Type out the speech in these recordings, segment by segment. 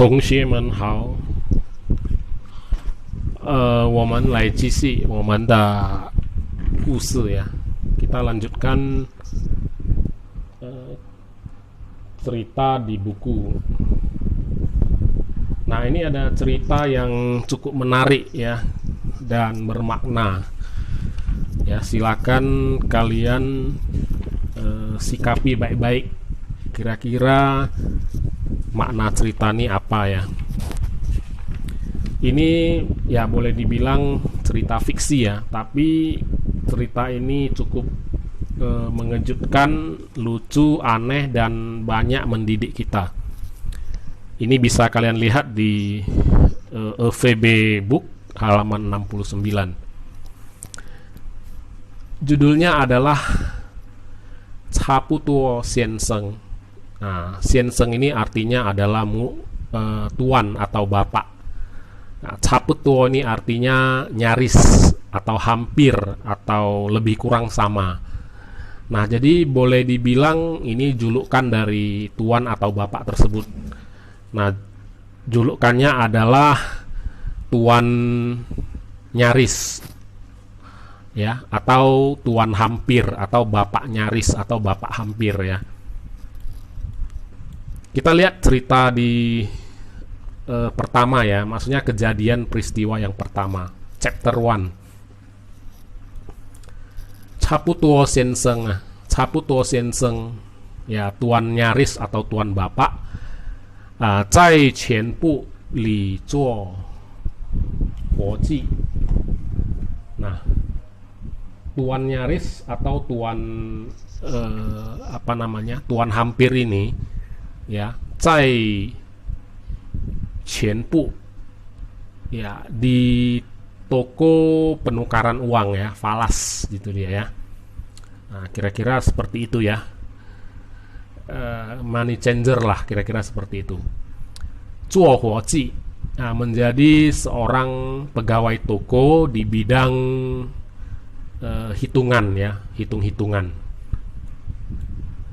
同学们好，我们来继续我们的故事ya. Kita lanjutkan cerita di buku. Nah, ini ada cerita yang cukup menarik ya dan bermakna. Ya, silakan kalian sikapi baik-baik. Kira-kira makna cerita ini apa ya? Ini ya boleh dibilang cerita fiksi ya, tapi cerita ini cukup mengejutkan, lucu, aneh, dan banyak mendidik kita. Ini bisa kalian lihat di EVB Book halaman 69. Judulnya adalah Caputuo Sienseng. Nah, Sienseng ini artinya adalah tuan atau bapak. Nah, Caputuo ini artinya nyaris atau hampir atau lebih kurang sama. Nah, jadi boleh dibilang ini julukan dari tuan atau bapak tersebut. Nah, julukannya adalah tuan nyaris ya, atau tuan hampir, atau bapak nyaris, atau bapak hampir ya. Kita lihat cerita di pertama ya, maksudnya kejadian peristiwa yang pertama, chapter 1. Caputuo Sienseng. Caputuo Sienseng ya, tuan nyaris atau tuan bapak, zai qian bu li zuo huoji. Nah, tuan nyaris atau tuan tuan hampir ini ya, zai qian bu ya, di toko penukaran uang ya, falas gitu dia ya. Nah, kira-kira seperti itu ya, money changer lah, kira-kira seperti itu. Zuo huoji, nah, menjadi seorang pegawai toko di bidang hitungan ya, hitung-hitungan.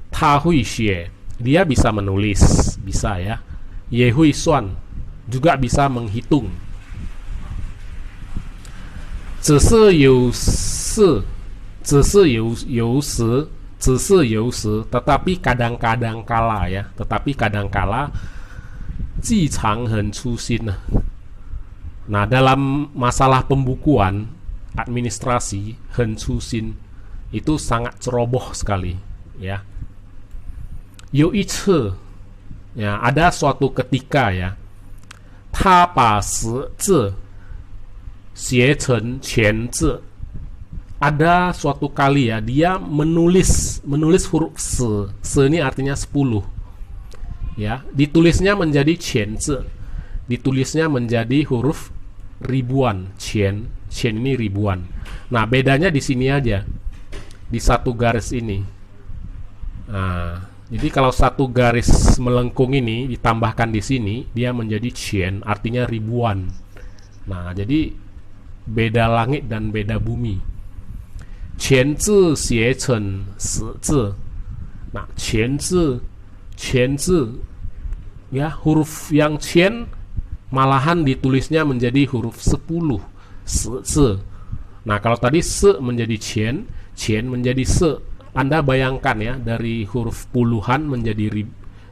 Ta hui xue, dia bisa menulis, bisa ya. Ye hui suan, juga bisa menghitung. Tetapi kadang-kadang kala ya, tetapi kadang-kala ji chang hen chu xin. Nah, dalam masalah pembukuan administrasi, hen chu xin itu sangat ceroboh sekali ya. Yu yi ce ya, ada suatu ketika ya, ta ba shi zi xie chen qian zi. Ada suatu kali ya, dia menulis huruf se. Se ini artinya 10 ya, ditulisnya menjadi qian zi, ditulisnya menjadi huruf ribuan. Qian ini ribuan. Nah, bedanya di sini aja, di satu garis ini. Nah, jadi kalau satu garis melengkung ini ditambahkan di sini, dia menjadi qian, artinya ribuan. Nah, jadi beda langit dan beda bumi. Qian zi xie chen shi zi. Nah, qian zi ya, huruf yang qian malahan ditulisnya menjadi huruf 10, shi zi. Nah, kalau tadi se menjadi qian menjadi se. Anda bayangkan ya, dari huruf puluhan menjadi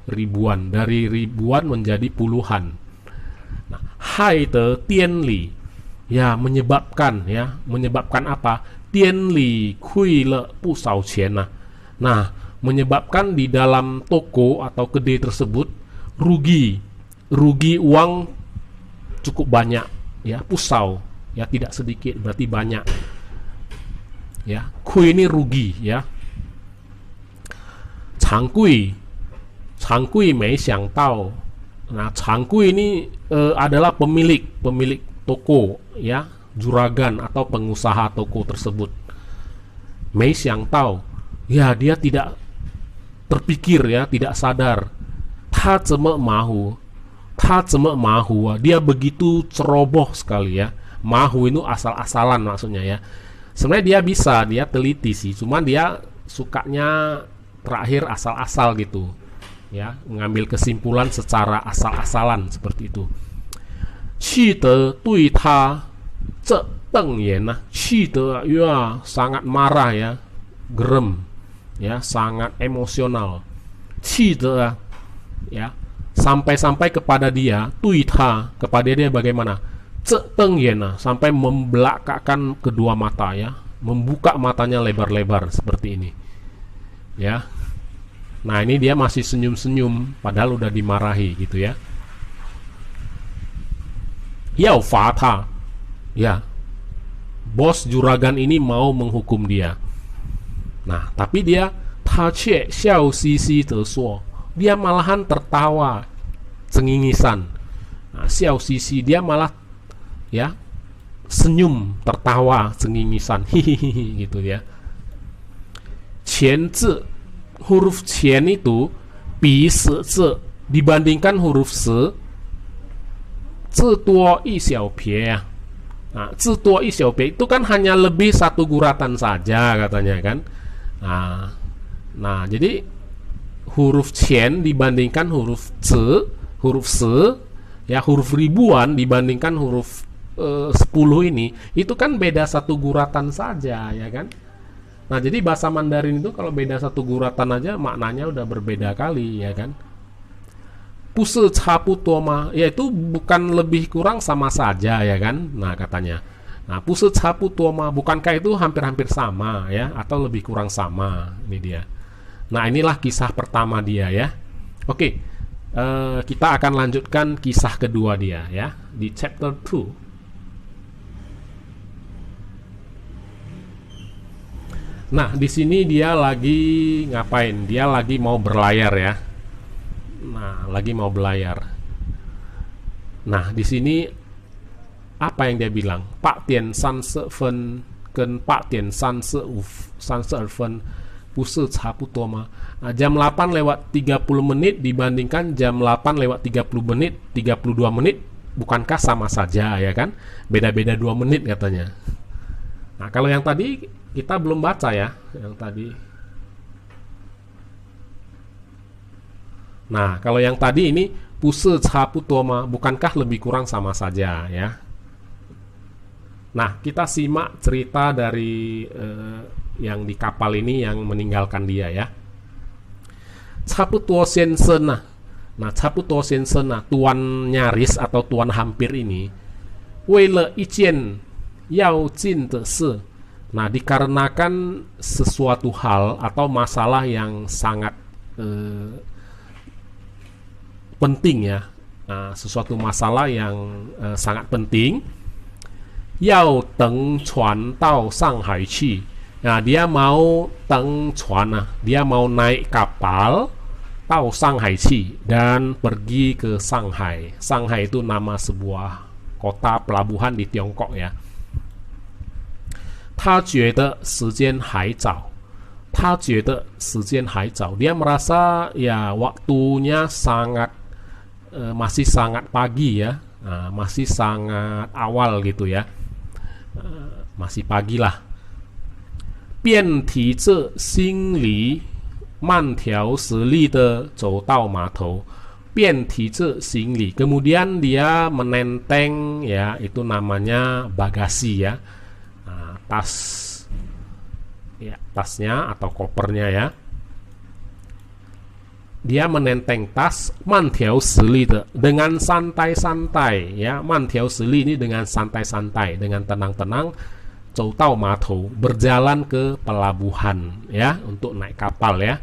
ribuan, dari ribuan menjadi puluhan. Nah, hai de tian li ya, menyebabkan apa? Tian li kui le pu sao qian. Nah, menyebabkan di dalam toko atau kedai tersebut rugi uang cukup banyak ya, pusau ya, tidak sedikit, berarti banyak ya. Kui ini rugi ya. Cangkui mei xiang tao. Nah, cangkui ini adalah pemilik toko ya, juragan atau pengusaha toko tersebut. Mei xiang tao ya, dia tidak terpikir ya, tidak sadar. Ta zeme mahu, dia begitu ceroboh sekali ya. Mahu itu asal-asalan maksudnya ya. Sebenarnya dia teliti sih, cuman dia sukanya terakhir asal-asal gitu. ya, mengambil kesimpulan secara asal-asalan seperti itu. Qi De dui ta ce deng yan nah, Qi De ya sangat marah ya, gerem ya, sangat emosional. Qi De ya, sampai-sampai kepada dia, dui ta, kepada dia bagaimana? Ce deng yan nah, sampai membelakangkan kedua mata ya, membuka matanya lebar-lebar seperti ini. Ya. Nah, ini dia masih senyum-senyum padahal udah dimarahi gitu ya. Yao fa ta. Ya. Bos juragan ini mau menghukum dia. Nah, tapi dia ta che xiao xi xi de suo. Dia malahan tertawa cengingisan. Nah, xiao xi xi dia malah ya senyum, tertawa cengingisan. Hihihi gitu ya. Qian zi, huruf qian itu bi se zi dibandingkan huruf se, zi duo yi xiao pie ya. Nah, zi duo yi xiao pie itu kan hanya lebih satu guratan saja katanya kan. Nah, jadi huruf qian dibandingkan huruf zi, huruf se ya, huruf ribuan dibandingkan huruf 10 ini, itu kan beda satu guratan saja ya kan. Nah, jadi bahasa Mandarin itu kalau beda satu guratan aja maknanya udah berbeda kali ya kan. Puse capu toma, yaitu bukan lebih kurang sama saja ya kan. Nah, katanya. Nah, puse capu toma, bukankah itu hampir-hampir sama ya, atau lebih kurang sama. Ini dia. Nah, inilah kisah pertama dia ya. Oke, kita akan lanjutkan kisah kedua dia ya di chapter 2. Nah, di sini dia lagi ngapain? Dia lagi mau berlayar ya. Nah, lagi mau berlayar. Nah, di sini apa yang dia bilang? Pak Tian San Se Fen ken Pak Tian San Se Fen Puse Capu Toma. Nah, jam 8 lewat 30 menit dibandingkan jam 8 lewat 30 menit, 32 menit, bukankah sama saja ya kan? Beda-beda 2 menit katanya. Nah, kalau yang tadi kita belum baca ya, yang tadi. Nah, kalau yang tadi ini puse capu toma, bukankah lebih kurang sama saja ya? Nah, kita simak cerita dari yang di kapal ini yang meninggalkan dia ya. Capu tuo sensen nah, capu tuo sensen tuan nyaris atau tuan hampir ini, weile ijian yao jin de se. Nah, dikarenakan sesuatu hal atau masalah yang sangat penting ya, sesuatu masalah yang sangat penting, yao teng chuan dao Shanghai qi. Nah, dia mau teng chuan, dia mau naik kapal dao Shanghai qi dan pergi ke Shanghai. Shanghai itu nama sebuah kota pelabuhan di Tiongkok ya. 他觉得时间还早，他觉得时间还早。Dia merasa ya waktunya sangat masih sangat pagi ya, masih sangat awal gitu ya, masih pagi lah. 便提着行李慢条斯理的走到码头，便提着行李。Kemudian dia menenteng ya, itu namanya bagasi ya. Tas ya, tasnya atau kopernya ya, dia menenteng tas mantiao sili dengan santai-santai ya. Mantiao sili ini dengan santai-santai, dengan tenang-tenang, zhou dao matou, berjalan ke pelabuhan ya, untuk naik kapal ya.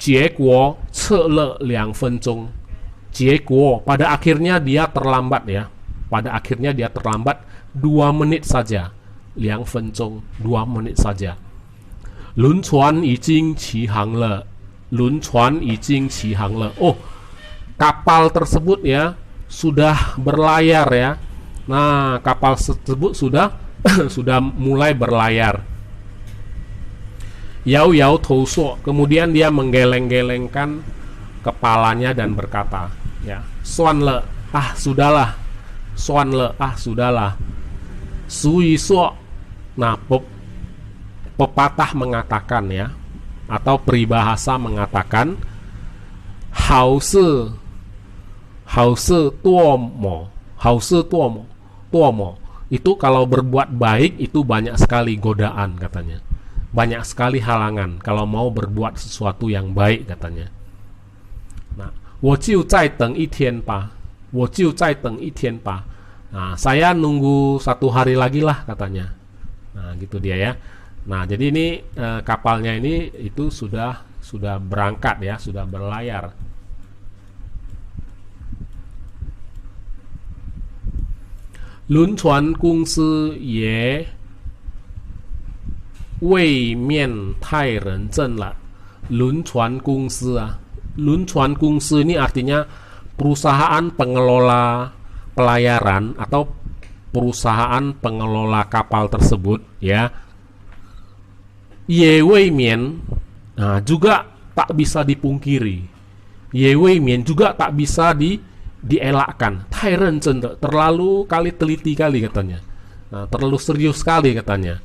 Jieguo ce le 2 分钟, Jieguo, pada akhirnya dia terlambat ya, pada akhirnya dia terlambat 2 menit saja. 2分钟, 2 menit saja. 轮船已经起航了，轮船已经起航了. Oh, kapal tersebut ya sudah berlayar ya. Nah, kapal tersebut sudah sudah mulai berlayar. Yao yao tou suo, kemudian dia menggeleng-gelengkan kepalanya dan berkata, ya, suan le, sudahlah. Suan le, sudahlah. Sui suo. Nah, pepatah mengatakan ya, atau peribahasa mengatakan, 好事多么itu kalau berbuat baik itu banyak sekali godaan katanya, banyak sekali halangan kalau mau berbuat sesuatu yang baik katanya. Nah, 我就再等一天吧 Nah, saya nunggu 1 hari lagi lah katanya. Nah, gitu dia ya. Nah, jadi ini kapalnya ini itu sudah berangkat ya, sudah berlayar. 轮船公司也未免太认真了。轮船公司ini artinya perusahaan pengelola pelayaran atau perusahaan pengelola kapal tersebut ya. Ye wei mian, nah, juga tak bisa dipungkiri. Ye wei mian juga tak bisa dielakkan. Tai ren zhen, terlalu kali teliti kali katanya. Nah, terlalu serius sekali katanya.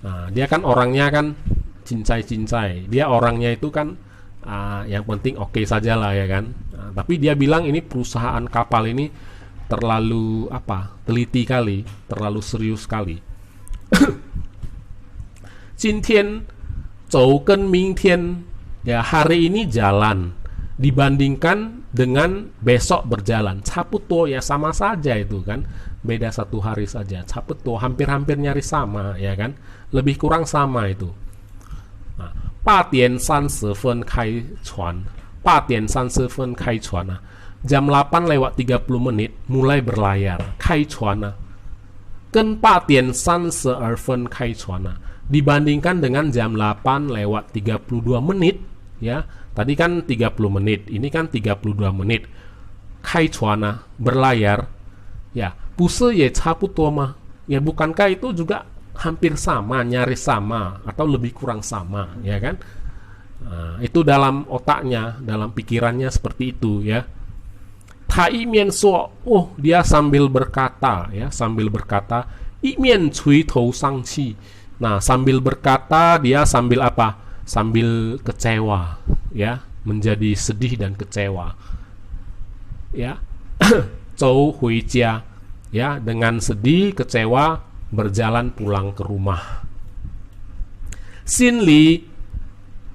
Nah, dia kan orangnya kan cincai-cincai. Dia orangnya itu kan yang penting oke saja lah ya kan. Nah, tapi dia bilang ini perusahaan kapal ini terlalu teliti kali, terlalu serius kali. 今天走跟明天 ya, hari ini jalan dibandingkan dengan besok berjalan. Caputo ya sama saja itu kan, beda 1 hari saja. Caputo hampir-hampir nyaris sama ya kan, lebih kurang sama itu. Nah, 8点30分开船 jam 8:30 menit mulai berlayar. 开船 跟8点32分开船 dibandingkan dengan jam 8:32 menit ya. Tadi kan 30 menit, ini kan 32 menit. 开船 berlayar ya. 不是也差不多吗? Ya, bukankah itu juga hampir sama, nyaris sama atau lebih kurang sama ya kan? Nah, itu dalam otaknya, dalam pikirannya seperti itu ya. Tai mian suo, dia sambil berkata ya, sambil berkata. I mian cui tou sang qi. Nah, sambil berkata dia sambil apa? Sambil kecewa ya, menjadi sedih dan kecewa. Ya. Zhou hui jia. Ya, dengan sedih, kecewa berjalan pulang ke rumah. Xin li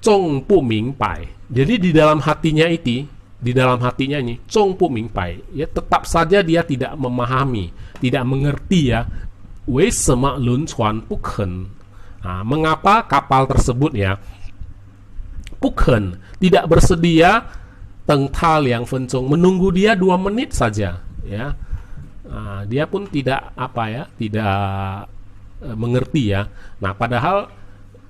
zhong bu ming bai. Jadi di dalam hatinya ini zhong bu ming bai, ya tetap saja dia tidak memahami, tidak mengerti ya. Wei sema lun chuan bu ken. Nah, mengapa kapal tersebut ya bukan tidak bersedia tengta liang fencong, menunggu dia 2 menit saja ya. Nah, dia pun tidak tidak mengerti ya. Nah, padahal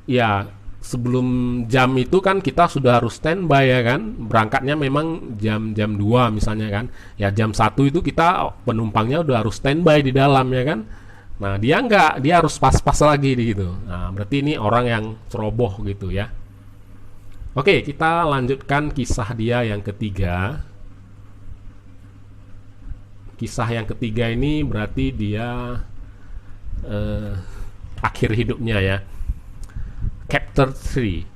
ya sebelum jam itu kan kita sudah harus standby ya kan. Berangkatnya memang jam 2 misalnya kan. Ya jam 1 itu kita penumpangnya udah harus standby di dalam ya kan. Nah, dia enggak, dia harus pas-pas lagi gitu. Nah, berarti ini orang yang ceroboh gitu ya. Oke, kita lanjutkan kisah dia yang ketiga. Kisah yang ketiga ini berarti dia akhir hidupnya ya. Chapter 3.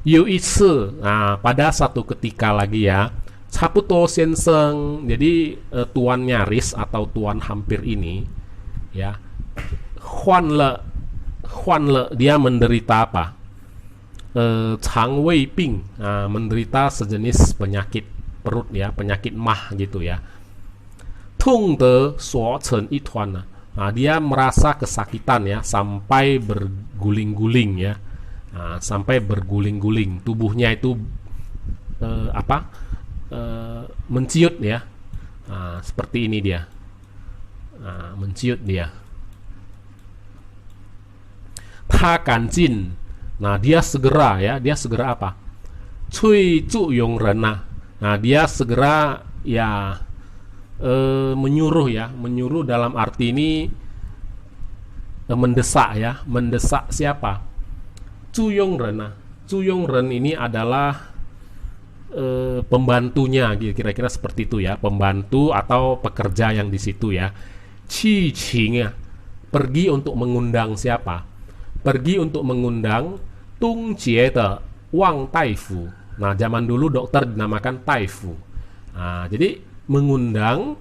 Yu Itsu. Nah, pada satu ketika lagi ya, Caputo Senseng, jadi tuan nyaris atau tuan hampir ini ya, Huan Le, dia menderita apa? Chang Wei Ping, menderita sejenis penyakit perut ya, penyakit mah gitu ya. Tung De Suo Chen Ituan, dia merasa kesakitan ya, sampai berguling-guling ya. Sampai berguling-guling, tubuhnya itu menciut ya. Seperti ini dia. Menciut dia. Ta Ganjin. Nah, dia segera apa? Cui Zu Yong Ren. Nah, dia segera ya menyuruh dalam arti ini mendesak ya, mendesak siapa? Zu Yong Ren. Zu Yong Ren ini adalah pembantunya, kira-kira seperti itu ya, pembantu atau pekerja yang di situ ya. Qi Qing, pergi untuk mengundang siapa? Pergi untuk mengundang Tung Jie de Wang Taifu. Nah, zaman dulu dokter dinamakan Taifu. Nah, jadi mengundang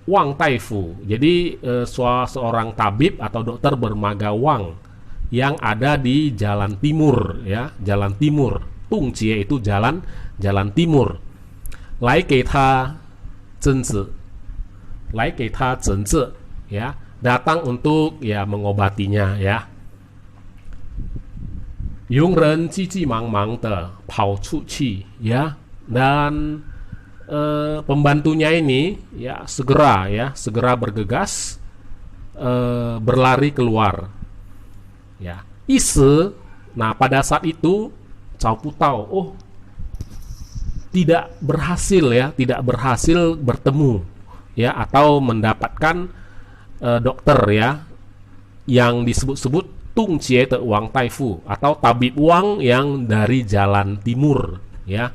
Wang Taifu. Jadi seorang tabib atau dokter bermarga Wang yang ada di jalan timur, ya, jalan timur. Tungjie itu jalan timur. Lai geita zhenzi, lai geita zhenzi, ya, datang untuk ya mengobatinya, ya. Yung ren ji ji mang mang de pao cu qi, ya, dan pembantunya ini ya segera bergegas berlari keluar, ya. Ise, nah pada saat itu Cao Putao, oh, tidak berhasil bertemu, ya, atau mendapatkan dokter, ya, yang disebut-sebut Tungjie de Wang Taifu atau tabib Wang yang dari jalan timur, ya.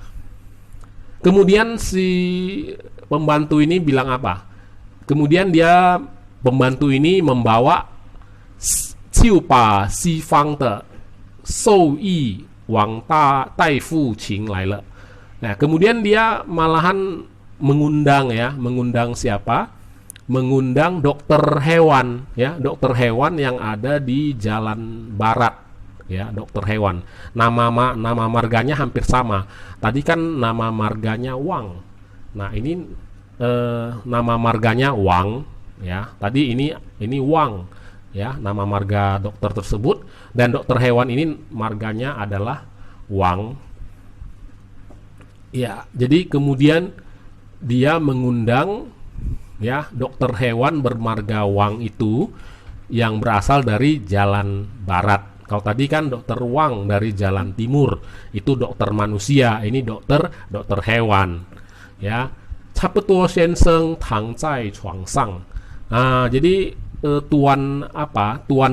Kemudian si pembantu ini bilang apa? Kemudian pembantu ini membawa Ciu Pa Si Fang de Shou Yi Wang Taifu Qing lai le. Nah, kemudian dia malahan mengundang siapa? Mengundang dokter hewan, ya, dokter hewan yang ada di Jalan Barat, ya, dokter hewan. Nama marganya hampir sama. Tadi kan nama marganya Wang. Nah, ini nama marganya Wang, ya. Tadi ini Wang, ya, nama marga dokter tersebut, dan dokter hewan ini marganya adalah Wang. Ya, jadi kemudian dia mengundang, ya, dokter hewan bermarga Wang itu yang berasal dari Jalan Barat. Kalau tadi kan dokter Wang dari Jalan Timur, itu dokter manusia, ini dokter hewan, ya. Capetuo Shenseng Tang Zai Chuang Sang. Nah, jadi tuan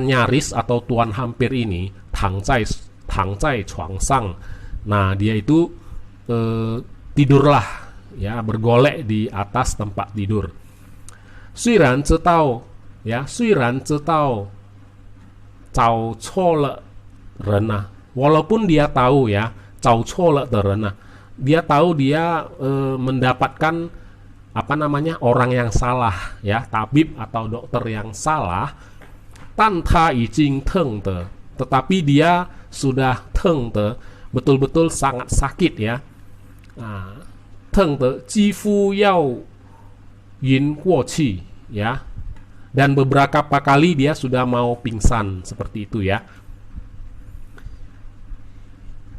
nyaris atau tuan hampir ini Tang Zai Chuang Sang. Nah, dia itu tidurlah, ya, bergolek di atas tempat tidur. Suiran cetau, ya, suiran cetau Cao Cho le Rena. Walaupun dia tahu, ya, Cao Cho le Rena, dia tahu dia mendapatkan orang yang salah, ya, tabib atau dokter yang salah. Tan ta ijing teng te, tetapi dia sudah teng te, betul-betul sangat sakit, ya. Teng te jifu yao yin guo qi, ya. Dan beberapa kali dia sudah mau pingsan seperti itu, ya.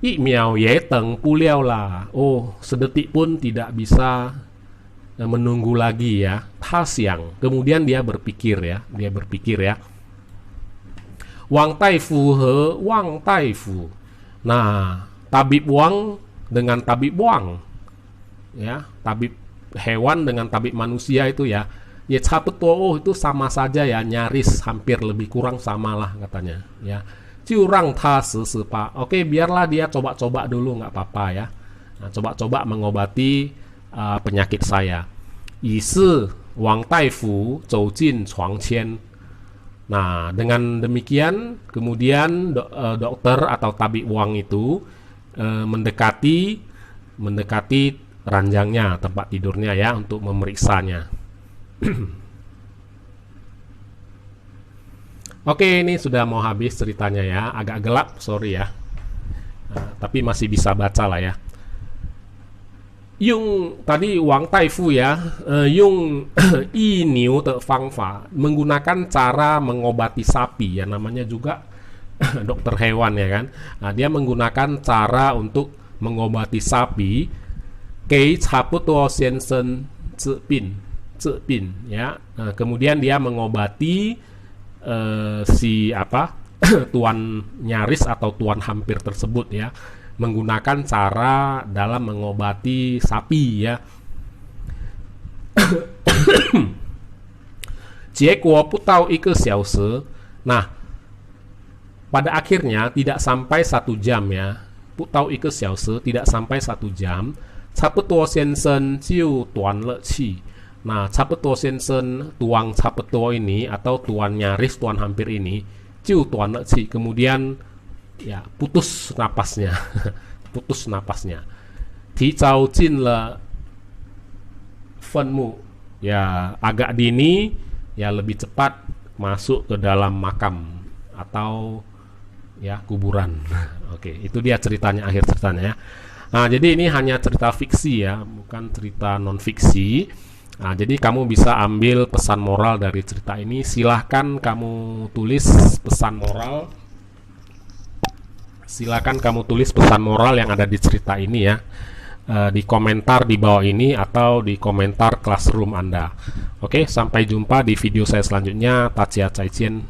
I miao ye teng puliao lah. Oh, sedetik pun tidak bisa menunggu lagi, ya. Ta siang. Kemudian dia berpikir, ya. Wang Taifu he Wang Taifu. Nah, tabib Wang dengan tabib Wang, ya, tabib hewan dengan tabib manusia itu, ya, ya capetuo itu sama saja, ya, nyaris hampir lebih kurang samalah katanya, ya. Curang ta sesepa. Oke, biarlah dia coba-coba dulu, nggak apa-apa, ya. Nah, coba-coba mengobati penyakit saya. Isi Wang Taifu Zhoujin Chuang Qian. Nah, dengan demikian kemudian dokter atau tabib Wang itu mendekati ranjangnya, tempat tidurnya, ya, untuk memeriksanya. Oke, ini sudah mau habis ceritanya, ya. Agak gelap, sorry, ya. Tapi masih bisa baca lah, ya. Yung tadi Wang Taifu, ya, yung yi niu de fangfa, menggunakan cara mengobati sapi, ya, namanya juga dokter hewan, ya kan. Nah, dia menggunakan cara untuk mengobati sapi. Kei caputuo Shenseng zibin, ya. Kemudian dia mengobati tuan nyaris atau tuan hampir tersebut, ya, menggunakan cara dalam mengobati sapi, ya. Jiekuo putau ike xiaoshi. Nah, pada akhirnya tidak sampai 1 jam, ya. Putau ike xiaoshi, tidak sampai 1 jam. Capetuo Shenseng ciu tuan le qi. Nah, capetuo Shenseng, tuang capetuo ini atau tuan nyaris, tuan hampir ini, ciu tuan le qi, kemudian, ya, putus napasnya. 提早进了坟墓, ya agak dini, ya lebih cepat masuk ke dalam makam atau ya kuburan. Oke, itu dia ceritanya, akhir ceritanya ya. Nah, jadi ini hanya cerita fiksi ya, bukan cerita non fiksi. Nah, jadi kamu bisa ambil pesan moral dari cerita ini. Silahkan kamu tulis pesan moral. Silahkan kamu tulis pesan moral yang ada di cerita ini ya, di komentar di bawah ini atau di komentar Classroom Anda. Oke, sampai jumpa di video saya selanjutnya. Tacia Caicien.